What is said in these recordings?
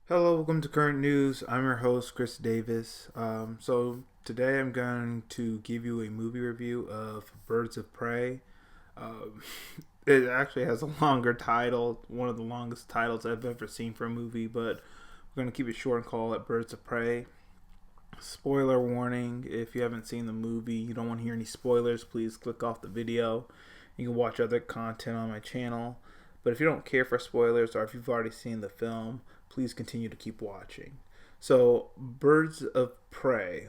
Hello, welcome to Current News. I'm your host, Chris Davis. So today I'm going to give you a movie review of Birds of Prey. Um, it actually has a longer title, one of the longest titles I've ever seen for a movie, but we're going to keep it short and call it Birds of Prey. Spoiler warning: if you haven't seen the movie, you don't want to hear any spoilers, please click off the video. You can watch other content on my channel. But if you don't care for spoilers or if you've already seen the film, please continue to keep watching. So, Birds of Prey.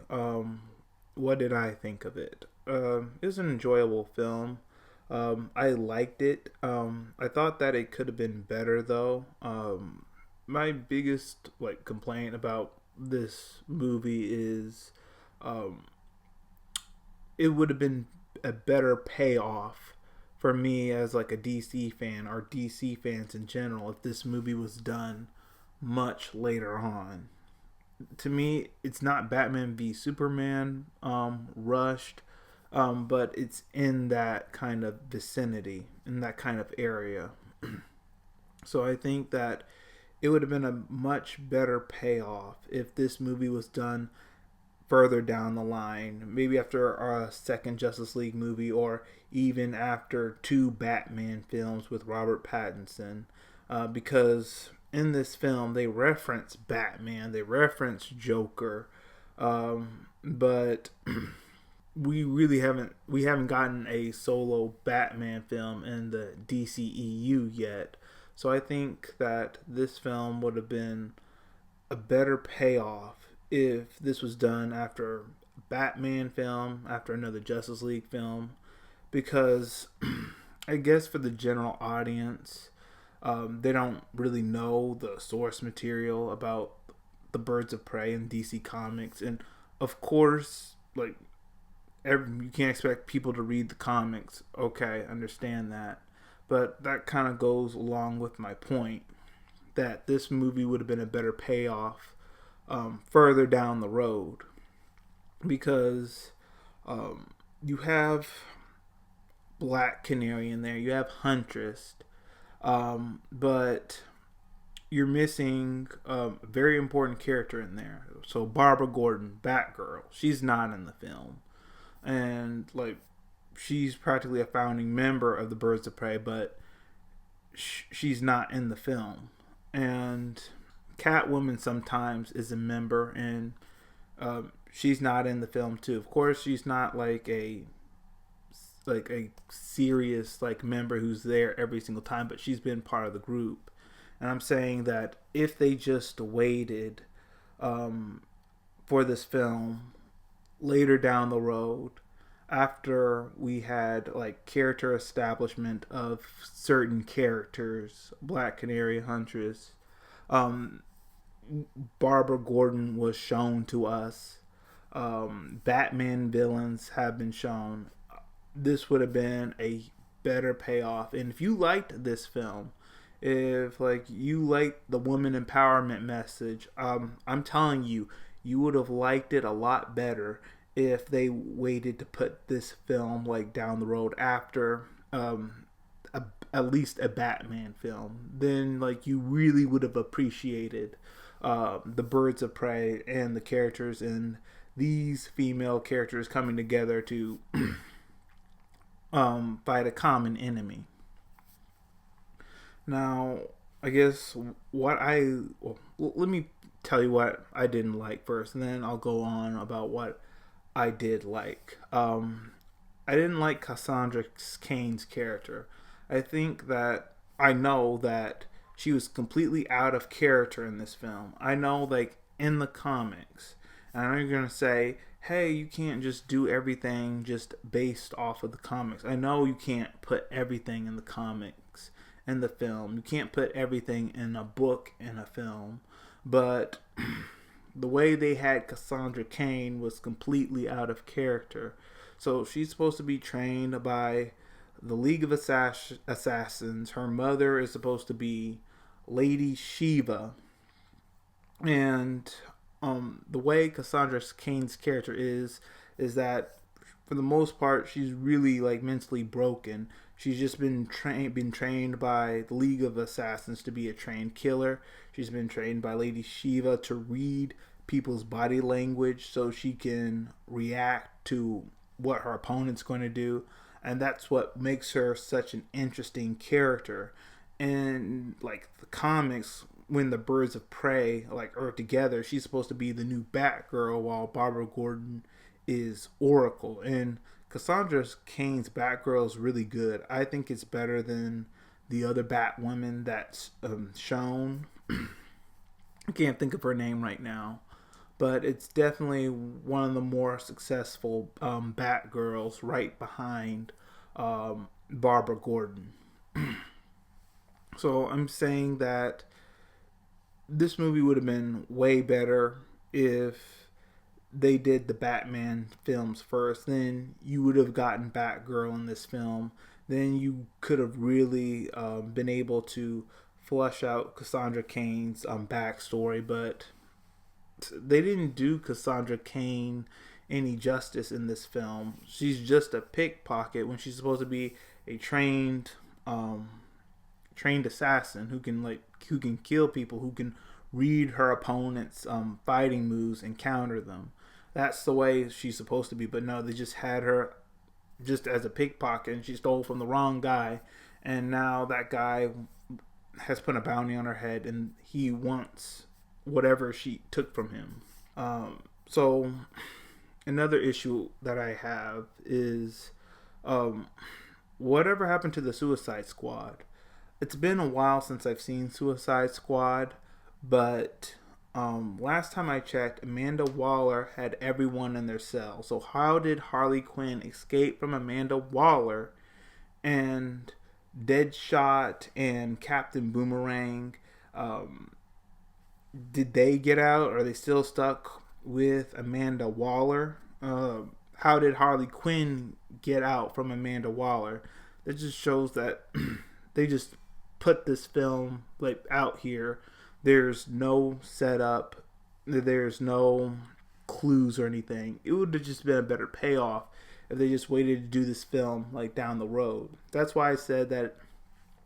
What did I think of it? It was an enjoyable film. I liked it. I thought that it could have been better though. My biggest complaint about this movie is um, it would have been a better payoff for me as like a DC fan or DC fans in general if this movie was done much later on. To me, it's not Batman v Superman rushed, but it's in that kind of vicinity, in that kind of area. So I think that it would have been a much better payoff if this movie was done further down the line, maybe after a second Justice League movie, or even after two Batman films with Robert Pattinson, because in this film they reference Batman, they reference Joker, but we haven't gotten a solo Batman film in the DCEU yet. So I think that this film would have been a better payoff if this was done after a Batman film, after another Justice League film, because I guess for the general audience, they don't really know the source material about the Birds of Prey in DC Comics, and of course, you can't expect people to read the comics. Okay, understand that, but that kind of goes along with my point that this movie would have been a better payoff further down the road because you have Black Canary in there, you have Huntress, but you're missing a very important character in there. So Barbara Gordon, Batgirl, she's not in the film, and she's practically a founding member of the Birds of Prey, but she's not in the film. And Catwoman sometimes is a member, and she's not in the film too. Of course, she's not like a serious member who's there every single time, but she's been part of the group. And I'm saying that if they just waited for this film later down the road, after we had character establishment of certain characters, Black Canary, Huntress, um, Barbara Gordon was shown to us. Batman villains have been shown. This would have been a better payoff. And if you liked this film, if you liked the woman empowerment message, I'm telling you, you would have liked it a lot better if they waited to put this film down the road after a, at least a Batman film. Then you really would have appreciated the Birds of Prey and the characters and these female characters coming together to fight a common enemy. Now, I guess let me tell you what I didn't like first, and then I'll go on about what I did like. I didn't like Cassandra Cain's character. I know that she was completely out of character in this film. I know, in the comics, and I know you're gonna say, "Hey, you can't just do everything just based off of the comics." I know you can't put everything in the comics in the film. You can't put everything in a book in a film, but the way they had Cassandra Cain was completely out of character. So she's supposed to be trained by the League of Assassins. Her mother is supposed to be Lady Shiva, and the way Cassandra Cain's character is that for the most part she's really mentally broken. She's just been trained by the League of Assassins to be a trained killer. She's been trained by Lady Shiva to read people's body language so she can react to what her opponent's going to do. And that's what makes her such an interesting character. And like the comics, when the Birds of Prey are together, she's supposed to be the new Batgirl while Barbara Gordon is Oracle. And Cassandra Cain's Batgirl is really good. I think it's better than the other Batwoman that's shown. I can't think of her name right now, but it's definitely one of the more successful Batgirls, right behind Barbara Gordon. So I'm saying that this movie would have been way better if they did the Batman films first. Then you would have gotten Batgirl in this film. Then you could have really been able to flesh out Cassandra Cain's backstory. But they didn't do Cassandra Cain any justice in this film. She's just a pickpocket when she's supposed to be a trained assassin who can kill people, who can read her opponent's fighting moves and counter them. That's the way she's supposed to be. But no, they just had her just as a pickpocket, and she stole from the wrong guy. And now that guy has put a bounty on her head, and he wants whatever she took from him. So another issue that I have is whatever happened to the Suicide Squad. It's been a while since I've seen Suicide Squad, but last time I checked, Amanda Waller had everyone in their cell. So how did Harley Quinn escape from Amanda Waller, and Deadshot and Captain Boomerang? Did they get out? Are they still stuck with Amanda Waller? How did Harley Quinn get out from Amanda Waller? That just shows that they just put this film out here. There's no setup. There's no clues or anything. It would have just been a better payoff if they just waited to do this film down the road. That's why I said that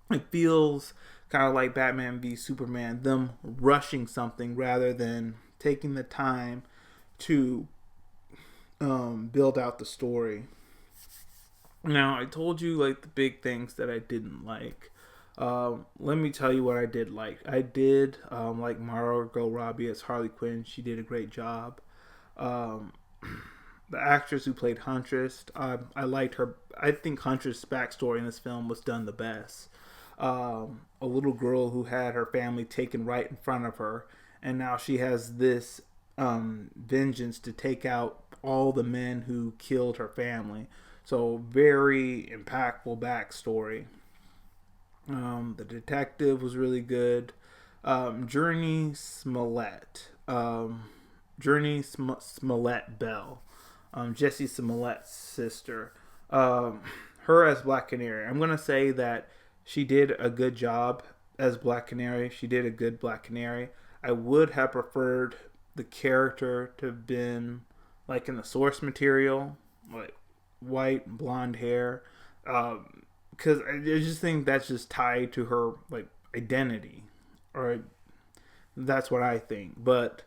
it feels kind of like Batman v Superman, them rushing something rather than taking the time to build out the story. Now, I told you the big things that I didn't like. Let me tell you what I did like. I did like Margot Robbie as Harley Quinn. She did a great job. The actress who played Huntress, I liked her. I think Huntress' backstory in this film was done the best. A little girl who had her family taken right in front of her, and now she has this vengeance to take out all the men who killed her family. So very impactful backstory. The detective was really good. Jurnee Smollett. Jurnee Smollett Bell. Jesse Smollett's sister. Her as Black Canary. I'm going to say that she did a good job as Black Canary. She did a good Black Canary. I would have preferred the character to have been in the source material, white, blonde hair. Because I just think that's just tied to her identity, or that's what I think. But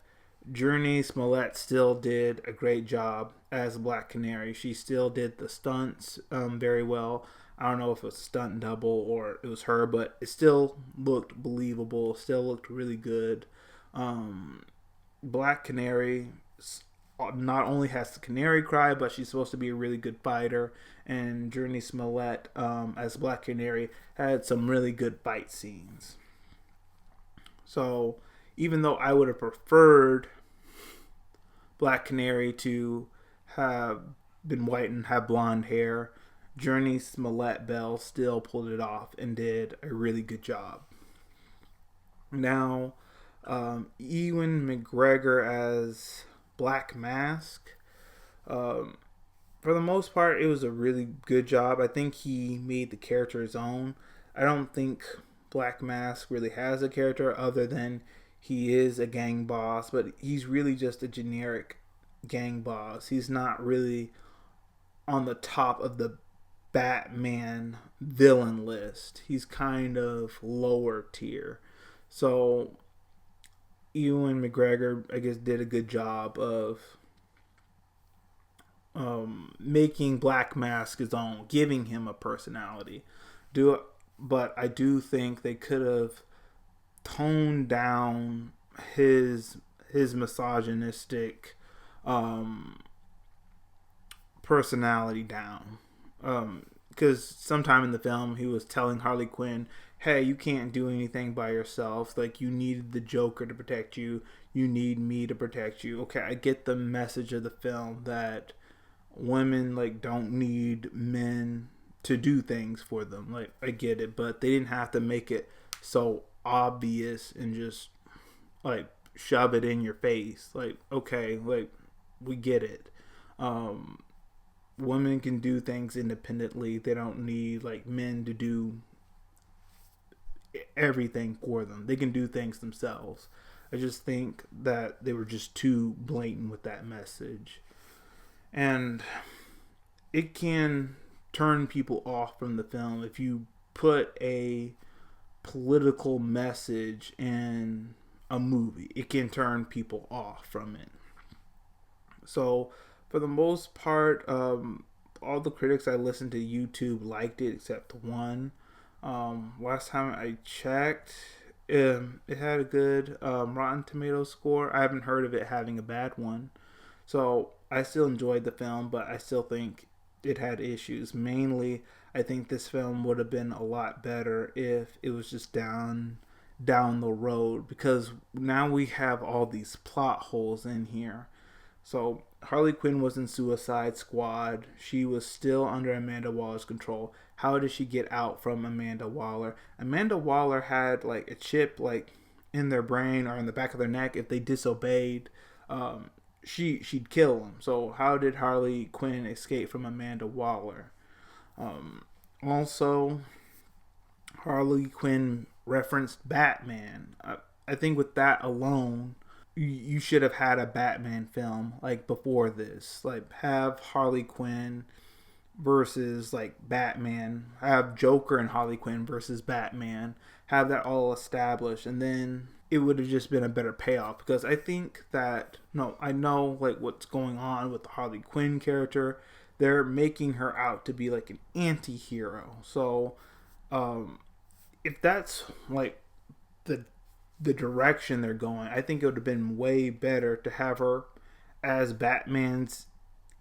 Jurnee Smollett still did a great job as Black Canary. She still did the stunts very well. I don't know if it was stunt double or it was her, but it still looked believable. Still looked really good. Black Canary not only has the canary cry, but she's supposed to be a really good fighter. And Jurnee Smollett, as Black Canary, had some really good fight scenes. So even though I would have preferred Black Canary to have been white and have blonde hair, Jurnee Smollett Bell still pulled it off and did a really good job. Now, Ewan McGregor as Black Mask. For the most part, it was a really good job. I think he made the character his own. I don't think Black Mask really has a character other than he is a gang boss, but he's really just a generic gang boss. He's not really on the top of the Batman villain list. He's kind of lower tier. So Ewan McGregor, I guess, did a good job of making Black Mask his own, giving him a personality. But I do think they could have toned down his misogynistic personality down. Because sometime in the film he was telling Harley Quinn, "Hey, you can't do anything by yourself. Like, you needed the Joker to protect you. You need me to protect you." Okay, I get the message of the film that women like don't need men to do things for them. Like, I get it, but they didn't have to make it so obvious and just like shove it in your face. Like, okay, like, we get it. Women can do things independently. They don't need like men to do everything for them. They can do things themselves. I just think that they were just too blatant with that message. And it can turn people off from the film if you put a political message in a movie. It can turn people off from it. So, for the most part, all the critics I listened to YouTube liked it except one. Last time I checked, it had a good Rotten Tomatoes score. I haven't heard of it having a bad one. So I still enjoyed the film, but I still think it had issues. Mainly, I think this film would have been a lot better if it was just down the road, because now we have all these plot holes in here. So Harley Quinn was in Suicide Squad. She was still under Amanda Waller's control. How did she get out from Amanda Waller? Amanda Waller had like a chip like in their brain or in the back of their neck. If they disobeyed, she'd kill them. So how did Harley Quinn escape from Amanda Waller? Also, Harley Quinn referenced Batman. I think with that alone, you should have had a Batman film like before this. Like, have Harley Quinn versus like Batman. Have Joker and Harley Quinn versus Batman. Have that all established, and then it would have just been a better payoff. Because I think that, no, I know like what's going on with the Harley Quinn character. They're making her out to be like an anti-hero. So if that's like the direction they're going, I think it would have been way better to have her as Batman's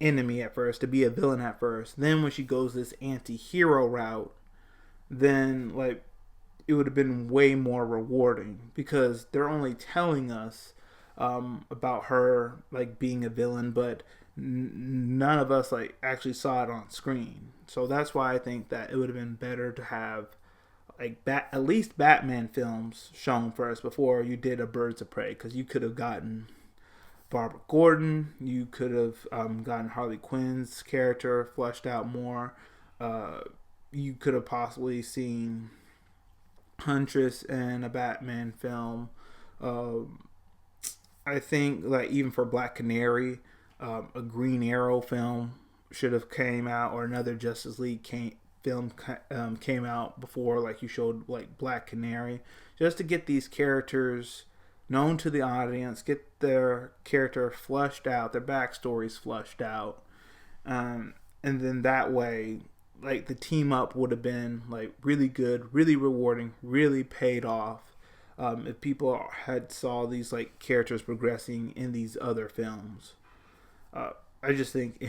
enemy at first, to be a villain at first. Then when she goes this anti-hero route, then like it would have been way more rewarding, because they're only telling us about her like being a villain, but none of us like actually saw it on screen. So that's why I think that it would have been better to have like at least Batman films shown first before you did a Birds of Prey, because you could have gotten Barbara Gordon, you could have gotten Harley Quinn's character fleshed out more. You could have possibly seen Huntress in a Batman film. I think like even for Black Canary, a Green Arrow film should have came out, or another Justice League film came out before like you showed like Black Canary, just to get these characters known to the audience, get their character fleshed out, their backstories fleshed out, and then that way like the team up would have been like really good, really rewarding, really paid off, if people had saw these like characters progressing in these other films. I just think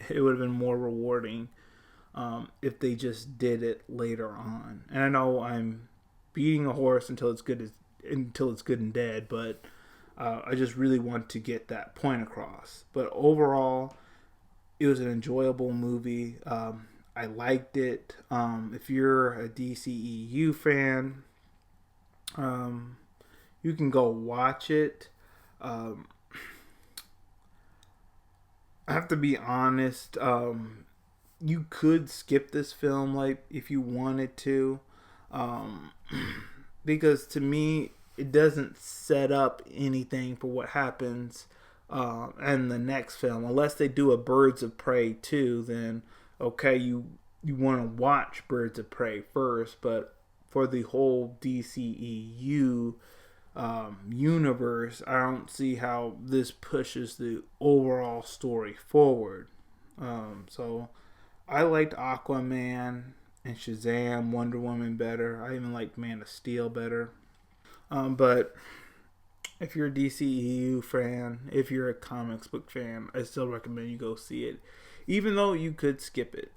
it would have been more rewarding if they just did it later on. And I know I'm beating a horse until it's good and dead, but I just really want to get that point across. But overall, it was an enjoyable movie. I liked it. If you're a DCEU fan, you can go watch it. I have to be honest. You could skip this film, like if you wanted to, because to me it doesn't set up anything for what happens in the next film. Unless they do a Birds of Prey 2, then okay, you want to watch Birds of Prey first, but for the whole DCEU universe, I don't see how this pushes the overall story forward. So I liked Aquaman and Shazam, Wonder Woman better. I even liked Man of Steel better. But if you're a DCEU fan, if you're a comics book fan, I still recommend you go see it, even though you could skip it.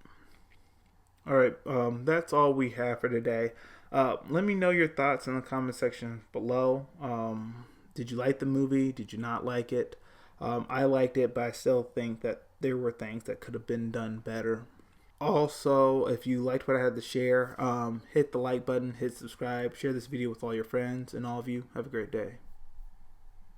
All right, that's all we have for today. Let me know your thoughts in the comment section below. Did you like the movie? Did you not like it? I liked it, but I still think that there were things that could have been done better. Also, if you liked what I had to share, hit the like button, hit subscribe, share this video with all your friends, and all of you have a great day.